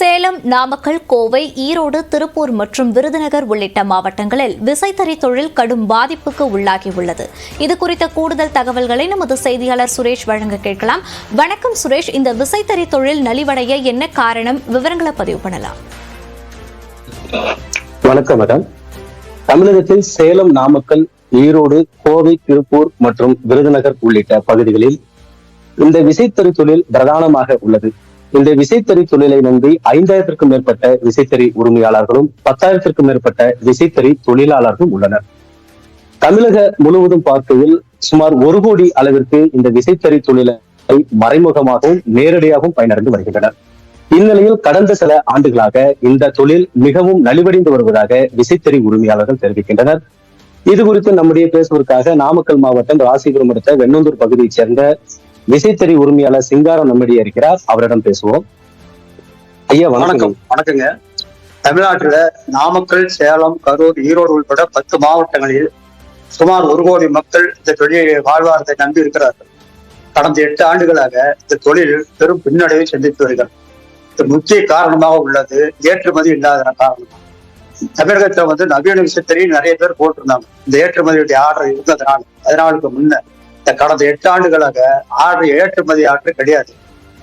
சேலம், நாமக்கல், கோவை, ஈரோடு, திருப்பூர் மற்றும் விருதுநகர் உள்ளிட்ட மாவட்டங்களில் விசைத்தறி தொழில் கடும் பாதிப்புக்கு உள்ளாகியுள்ளது. இதுகுறித்த கூடுதல் தகவல்களை நமது செய்தியாளர் சுரேஷ் வழங்க கேட்கலாம். வணக்கம் சுரேஷ், இந்த விசைத்தறி தொழில் நலிவடைய என்ன காரணம்? விவரங்களை பதிவு பண்ணலாம். வணக்கம் மேடம். தமிழகத்தில் சேலம், நாமக்கல், ஈரோடு, கோவை, திருப்பூர் மற்றும் விருதுநகர் உள்ளிட்ட பகுதிகளில் இந்த விசைத்தறி தொழில் பிரதானமாக உள்ளது. இந்த விசைத்தறி தொழிலை நம்பி 5000க்கும் மேற்பட்ட விசைத்தறி உரிமையாளர்களும் 10,000க்கும் மேற்பட்ட விசைத்தறி தொழிலாளர்களும் உள்ளனர். தமிழக முழுவதும் பார்க்கையில் சுமார் 1 கோடி அளவிற்கு இந்த விசைத்தறி தொழிலை மறைமுகமாகவும் நேரடியாகவும் பயனடைந்து வருகின்றனர். இந்நிலையில் கடந்த சில ஆண்டுகளாக இந்த தொழில் மிகவும் நலிவடைந்து வருவதாக விசைத்தறி உரிமையாளர்கள் தெரிவிக்கின்றனர். இது குறித்து நம்முடைய பேசுவதற்காக நாமக்கல் மாவட்டம் ராசிபுரம் அடுத்த வெண்ணந்தூர் பகுதியைச் சேர்ந்த விசைத்தறி உரிமையாளர் சிங்காரம் நம்மிடையே இருக்கிறார். அவரிடம் பேசுவோம். ஐயா வணக்கம். வணக்கங்க. தமிழ்நாட்டுல நாமக்கல், சேலம், கரூர், ஈரோடு உள்பட 10 மாவட்டங்களில் சுமார் 1 கோடி மக்கள் இந்த தொழிலை வாழ்வாரத்தை நம்பி இருக்கிறார்கள். கடந்த 8 ஆண்டுகளாக இந்த தொழில் பெரும் பின்னடைவை சந்தித்து வருகிறது. இது முக்கிய காரணமாக உள்ளது ஏற்றுமதி இல்லாத காரணம். தமிழகத்துல நவீன விசைத்தறி நிறைய பேர் போட்டிருந்தாங்க. இந்த ஏற்றுமதியுடைய ஆர்டர் இருந்ததுனால முன்ன இந்த கடந்த 8 ஆண்டுகளாக ஏற்றுமதி ஆர்டர் கிடையாது.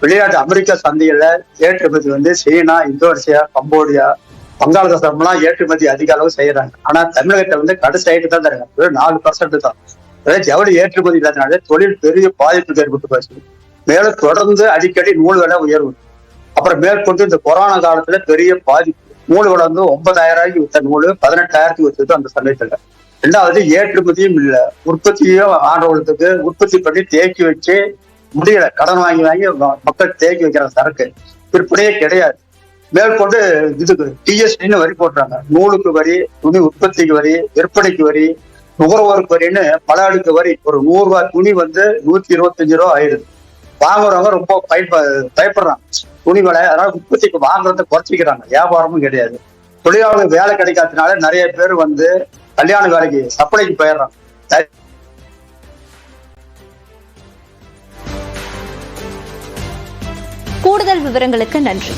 வெளிநாட்டு அமெரிக்கா சந்தையில ஏற்றுமதி சீனா, இந்தோனேசியா, கம்போடியா, வங்காளதேசம்லாம் ஏற்றுமதி அதிக அளவு செய்யறாங்க. ஆனா தமிழகத்தை கடைசி ஆயிட்டு தான் தராங்க. 4% தான். ஜவுளி ஏற்றுமதி இல்லாதனால தொழில் பெரிய பாதிப்பு ஏற்பட்டு போச்சு. மேலும் தொடர்ந்து அடிக்கடி நூல் விலை உயர்வு. அப்புறம் மேற்கொண்டு இந்த கொரோனா காலத்துல பெரிய பாதிப்பு. நூல் விலை 9,000 வித்த நூல் 18,000 வித்தது அந்த சமயத்துல. 2வது ஏற்றுமதியும் இல்ல, உற்பத்தியும் ஆண்டவர்களுக்கு உற்பத்தி பண்ணி தேக்கி வச்சு முடியல. கடன் வாங்கி மக்கள் தேக்கி வைக்கிற சரக்கு விற்பனையே கிடையாது. மேற்கொண்டு இதுக்கு டிஎஸ்டின்னு வரி போடுறாங்க. நூலுக்கு வரி, துணி உற்பத்திக்கு வரி, விற்பனைக்கு வரி, நுகர்வோருக்கு வரின்னு பல அடுக்கு வரி. ஒரு 100 ரூபாய் துணி 125 ரூபா ஆயிடுது. வாங்குறவங்க ரொம்ப பயப்படுறாங்க துணி விலை. அதனால உற்பத்திக்கு வாங்குறத குறைச்சிக்கிறாங்க. வியாபாரமும் கிடையாது. தொழிலாளர்கள் வேலை கிடைக்காதனால நிறைய பேர் கல்யாண வேலைக்கு சப்ளைக்கு போயிடுறாங்க. கூடுதல் விவரங்களுக்கு நன்றி.